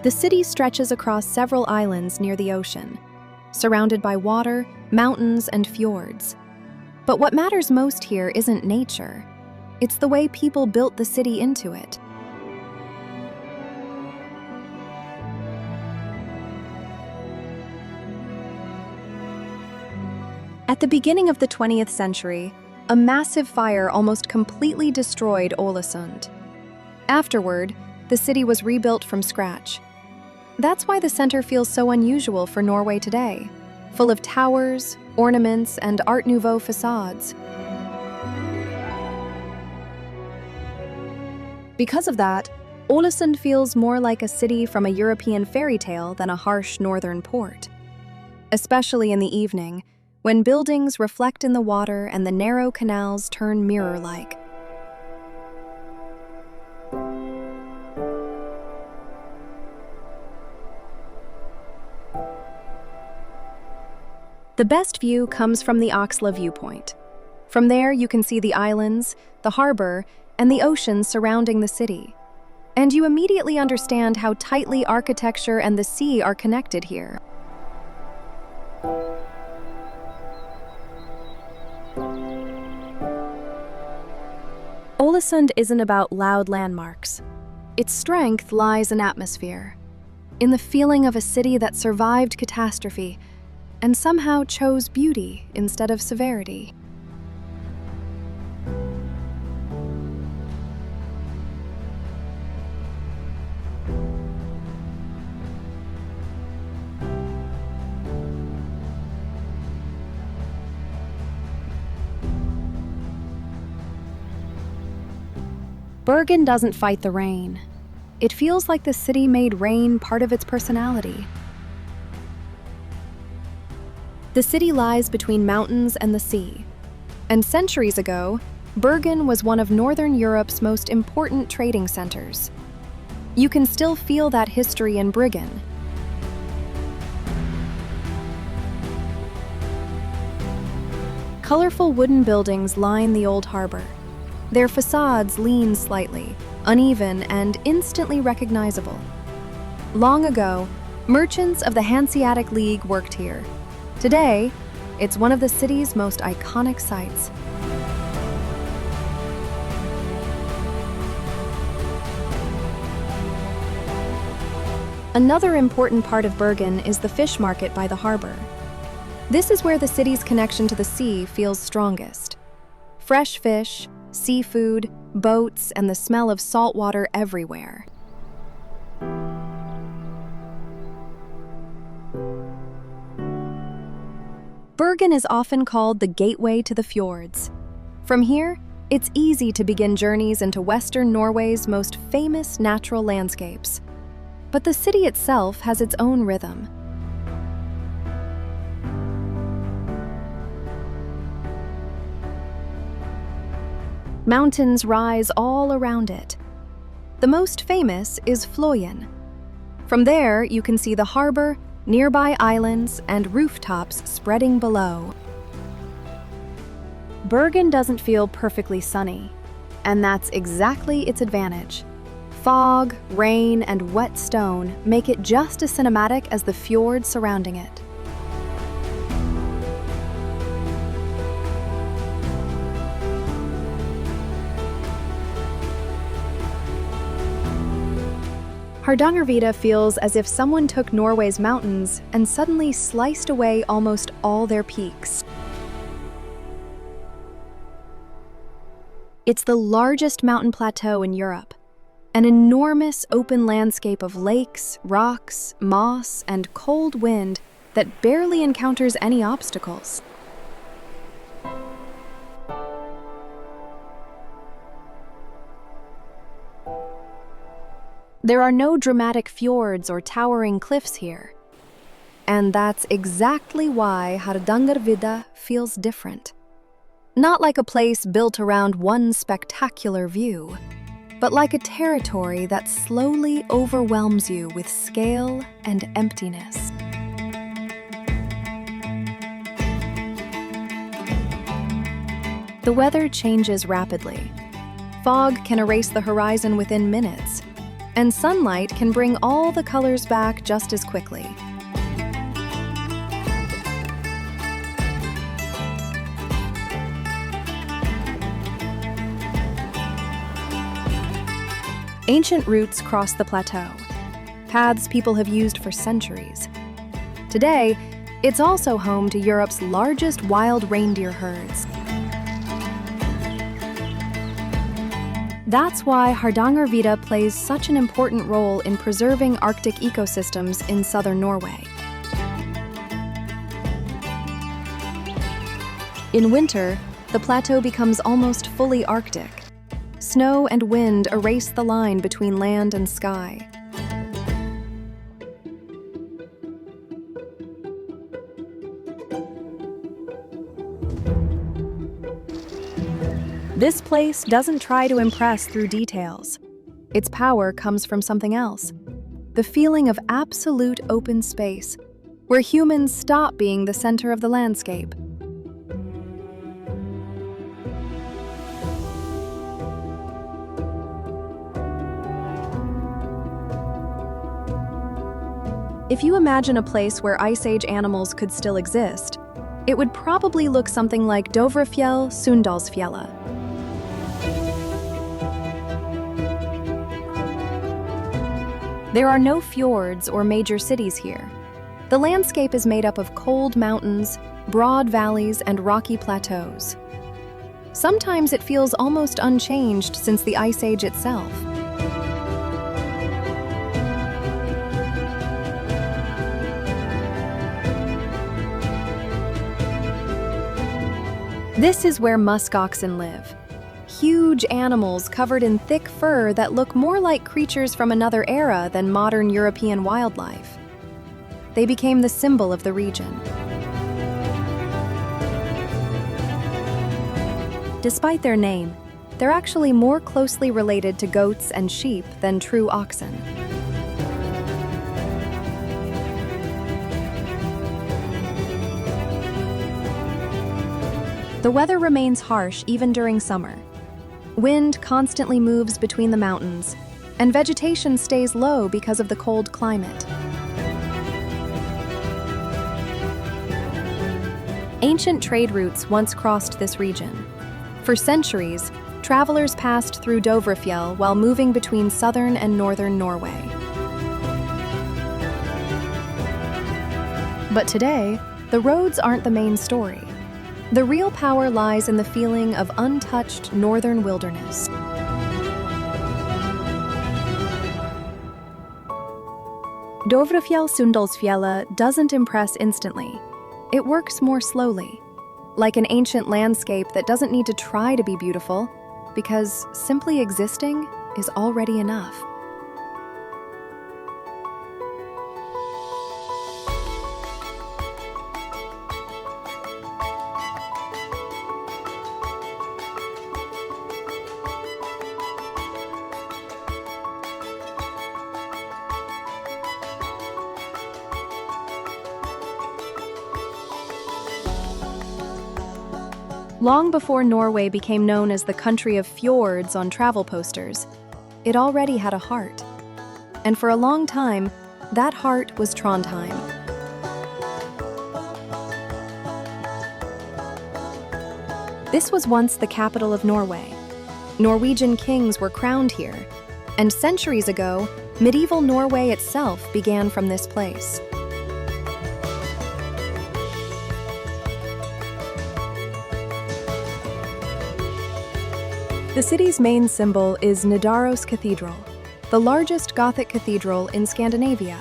The city stretches across several islands near the ocean, surrounded by water, mountains, and fjords. But what matters most here isn't nature. It's the way people built the city into it. At the beginning of the 20th century, a massive fire almost completely destroyed Ålesund. Afterward, the city was rebuilt from scratch. That's why the center feels so unusual for Norway today, full of towers, ornaments, and Art Nouveau facades. Because of that, Ålesund feels more like a city from a European fairy tale than a harsh northern port. Especially in the evening, when buildings reflect in the water and the narrow canals turn mirror-like. The best view comes from the Oslo viewpoint. From there, you can see the islands, the harbor, and the ocean surrounding the city. And you immediately understand how tightly architecture and the sea are connected here. Ålesund isn't about loud landmarks. Its strength lies in atmosphere, in the feeling of a city that survived catastrophe and somehow chose beauty instead of severity. Bergen doesn't fight the rain. It feels like the city made rain part of its personality. The city lies between mountains and the sea. And centuries ago, Bergen was one of Northern Europe's most important trading centers. You can still feel that history in Bergen. Colorful wooden buildings line the old harbor. Their facades lean slightly, uneven, and instantly recognizable. Long ago, merchants of the Hanseatic League worked here. Today, it's one of the city's most iconic sights. Another important part of Bergen is the fish market by the harbor. This is where the city's connection to the sea feels strongest. Fresh fish, seafood, boats, and the smell of salt water everywhere. Bergen is often called the gateway to the fjords. From here, it's easy to begin journeys into Western Norway's most famous natural landscapes. But the city itself has its own rhythm. Mountains rise all around it. The most famous is Fløyen. From there, you can see the harbor, nearby islands, and rooftops spreading below. Bergen doesn't feel perfectly sunny, and that's exactly its advantage. Fog, rain, and wet stone make it just as cinematic as the fjord surrounding it. Hardangervidda feels as if someone took Norway's mountains and suddenly sliced away almost all their peaks. It's the largest mountain plateau in Europe, an enormous open landscape of lakes, rocks, moss, and cold wind that barely encounters any obstacles. There are no dramatic fjords or towering cliffs here. And that's exactly why Hardangervidda feels different. Not like a place built around one spectacular view, but like a territory that slowly overwhelms you with scale and emptiness. The weather changes rapidly. Fog can erase the horizon within minutes, and sunlight can bring all the colors back just as quickly. Ancient routes cross the plateau, paths people have used for centuries. Today, it's also home to Europe's largest wild reindeer herds. That's why Hardangervidda plays such an important role in preserving Arctic ecosystems in southern Norway. In winter, the plateau becomes almost fully Arctic. Snow and wind erase the line between land and sky. This place doesn't try to impress through details. Its power comes from something else. The feeling of absolute open space, where humans stop being the center of the landscape. If you imagine a place where Ice Age animals could still exist, it would probably look something like Dovrefjell, Sunndalsfjellet. There are no fjords or major cities here. The landscape is made up of cold mountains, broad valleys, and rocky plateaus. Sometimes it feels almost unchanged since the Ice Age itself. This is where musk oxen live. Huge animals covered in thick fur that look more like creatures from another era than modern European wildlife. They became the symbol of the region. Despite their name, they're actually more closely related to goats and sheep than true oxen. The weather remains harsh even during summer. Wind constantly moves between the mountains, and vegetation stays low because of the cold climate. Ancient trade routes once crossed this region. For centuries, travelers passed through Dovrefjell while moving between southern and northern Norway. But today, the roads aren't the main story. The real power lies in the feeling of untouched northern wilderness. Dovrefjell-Sundalsfjellet doesn't impress instantly. It works more slowly, like an ancient landscape that doesn't need to try to be beautiful, because simply existing is already enough. Long before Norway became known as the country of fjords on travel posters, it already had a heart. And for a long time, that heart was Trondheim. This was once the capital of Norway. Norwegian kings were crowned here, and centuries ago, medieval Norway itself began from this place. The city's main symbol is Nidaros Cathedral, the largest Gothic cathedral in Scandinavia.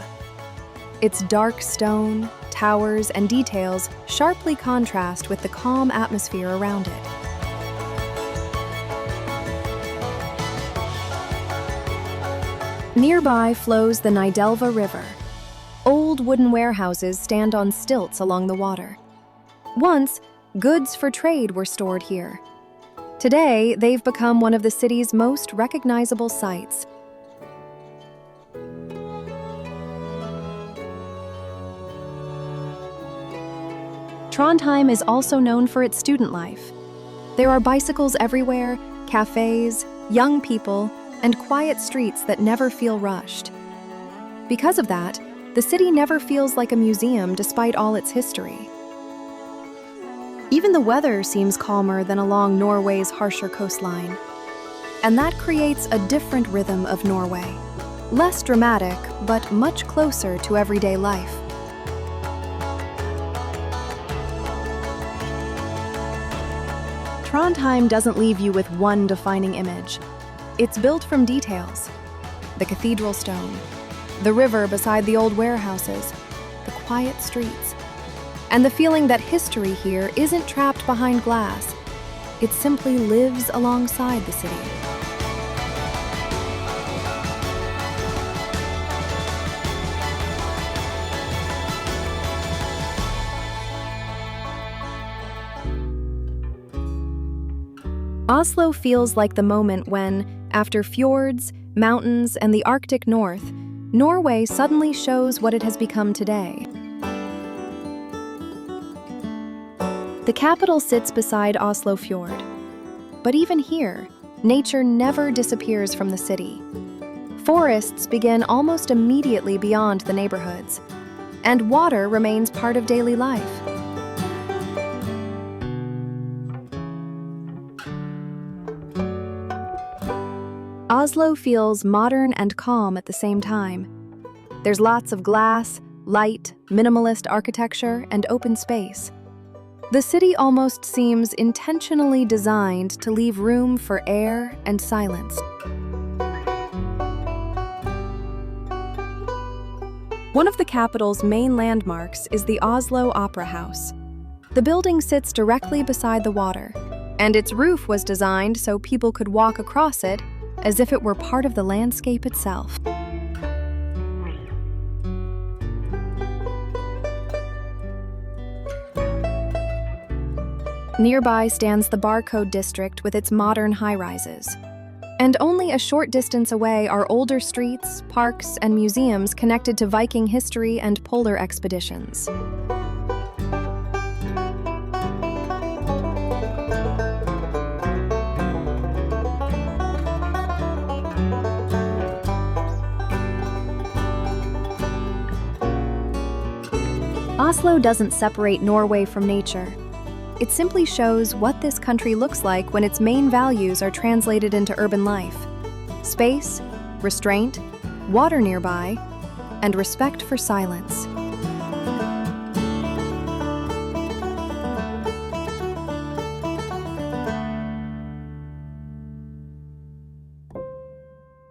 Its dark stone, towers, and details sharply contrast with the calm atmosphere around it. Nearby flows the Nidelva River. Old wooden warehouses stand on stilts along the water. Once, goods for trade were stored here. Today, they've become one of the city's most recognizable sights. Trondheim is also known for its student life. There are bicycles everywhere, cafes, young people, and quiet streets that never feel rushed. Because of that, the city never feels like a museum despite all its history. Even the weather seems calmer than along Norway's harsher coastline. And that creates a different rhythm of Norway. Less dramatic, but much closer to everyday life. Trondheim doesn't leave you with one defining image. It's built from details. The cathedral stone, the river beside the old warehouses, the quiet streets, and the feeling that history here isn't trapped behind glass. It simply lives alongside the city. Oslo feels like the moment when, after fjords, mountains, and the Arctic North, Norway suddenly shows what it has become today. The capital sits beside Oslo Fjord. But even here, nature never disappears from the city. Forests begin almost immediately beyond the neighborhoods, and water remains part of daily life. Oslo feels modern and calm at the same time. There's lots of glass, light, minimalist architecture, and open space. The city almost seems intentionally designed to leave room for air and silence. One of the capital's main landmarks is the Oslo Opera House. The building sits directly beside the water, and its roof was designed so people could walk across it as if it were part of the landscape itself. Nearby stands the Barcode district with its modern high-rises. And only a short distance away are older streets, parks, and museums connected to Viking history and polar expeditions. Oslo doesn't separate Norway from nature. It simply shows what this country looks like when its main values are translated into urban life: space, restraint, water nearby, and respect for silence.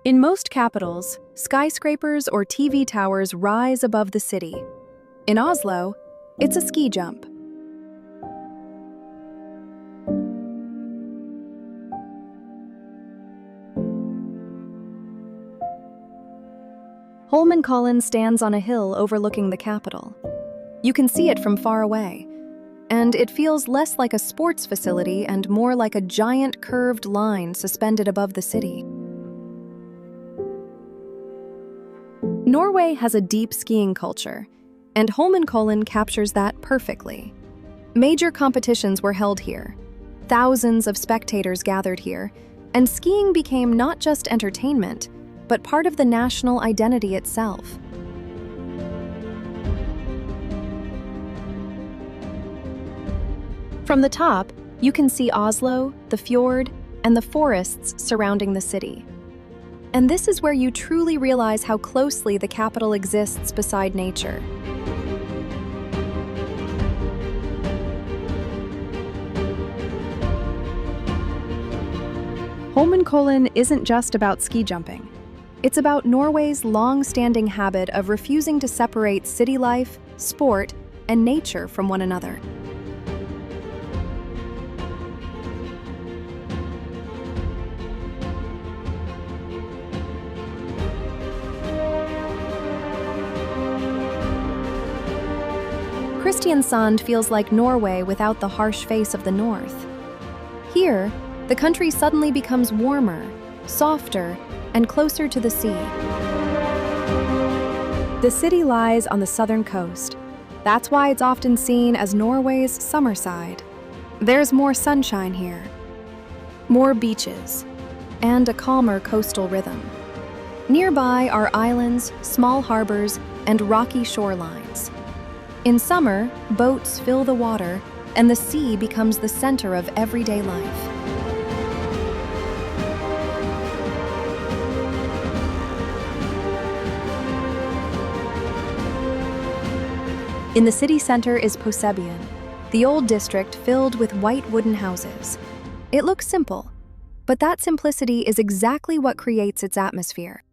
In most capitals, skyscrapers or TV towers rise above the city. In Oslo, it's a ski jump. Holmenkollen stands on a hill overlooking the capital. You can see it from far away, and it feels less like a sports facility and more like a giant curved line suspended above the city. Norway has a deep skiing culture, and Holmenkollen captures that perfectly. Major competitions were held here. Thousands of spectators gathered here, and skiing became not just entertainment, but part of the national identity itself. From the top, you can see Oslo, the fjord, and the forests surrounding the city. And this is where you truly realize how closely the capital exists beside nature. Holmenkollen isn't just about ski jumping. It's about Norway's long-standing habit of refusing to separate city life, sport, and nature from one another. Kristiansand feels like Norway without the harsh face of the north. Here, the country suddenly becomes warmer, softer, and closer to the sea. The city lies on the southern coast. That's why it's often seen as Norway's summer side. There's more sunshine here, more beaches, and a calmer coastal rhythm. Nearby are islands, small harbors, and rocky shorelines. In summer, boats fill the water, and the sea becomes the center of everyday life. In the city center is Posebyen, the old district filled with white wooden houses. It looks simple, but that simplicity is exactly what creates its atmosphere.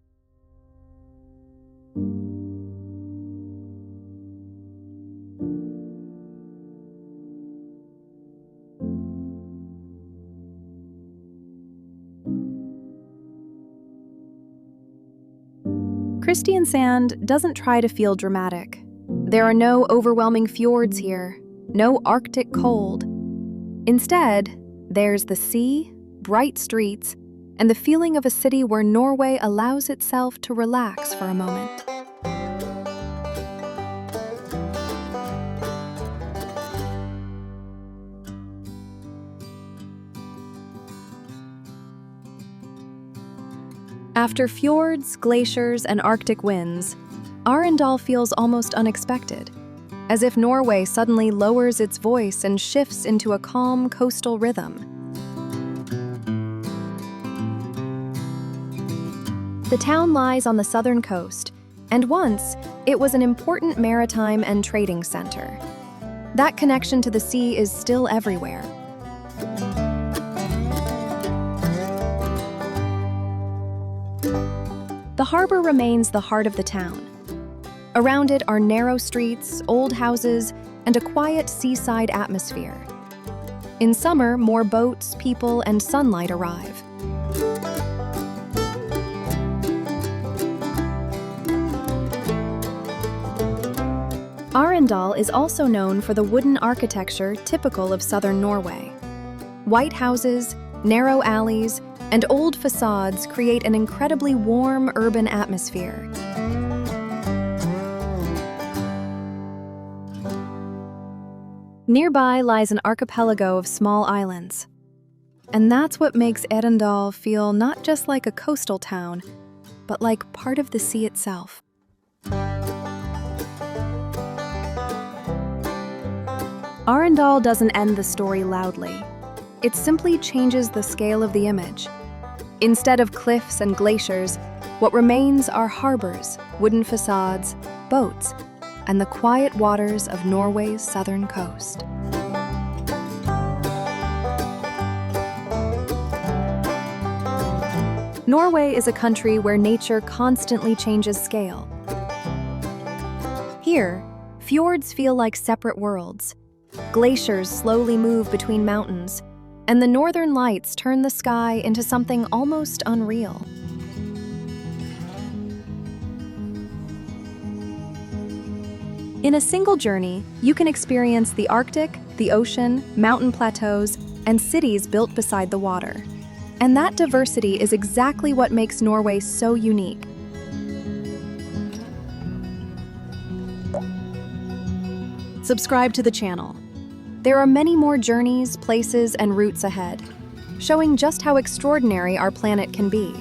Kristiansand doesn't try to feel dramatic. There are no overwhelming fjords here, no Arctic cold. Instead, there's the sea, bright streets, and the feeling of a city where Norway allows itself to relax for a moment. After fjords, glaciers, and Arctic winds, Arendal feels almost unexpected, as if Norway suddenly lowers its voice and shifts into a calm coastal rhythm. The town lies on the southern coast, and once it was an important maritime and trading center. That connection to the sea is still everywhere. The harbor remains the heart of the town. Around it are narrow streets, old houses, and a quiet seaside atmosphere. In summer, more boats, people, and sunlight arrive. Arendal is also known for the wooden architecture typical of southern Norway. White houses, narrow alleys, and old facades create an incredibly warm urban atmosphere. Nearby lies an archipelago of small islands. And that's what makes Arendal feel not just like a coastal town, but like part of the sea itself. Arendal doesn't end the story loudly. It simply changes the scale of the image. Instead of cliffs and glaciers, what remains are harbors, wooden facades, boats, and the quiet waters of Norway's southern coast. Norway is a country where nature constantly changes scale. Here, fjords feel like separate worlds. Glaciers slowly move between mountains, and the northern lights turn the sky into something almost unreal. In a single journey, you can experience the Arctic, the ocean, mountain plateaus, and cities built beside the water. And that diversity is exactly what makes Norway so unique. Subscribe to the channel. There are many more journeys, places, and routes ahead, showing just how extraordinary our planet can be.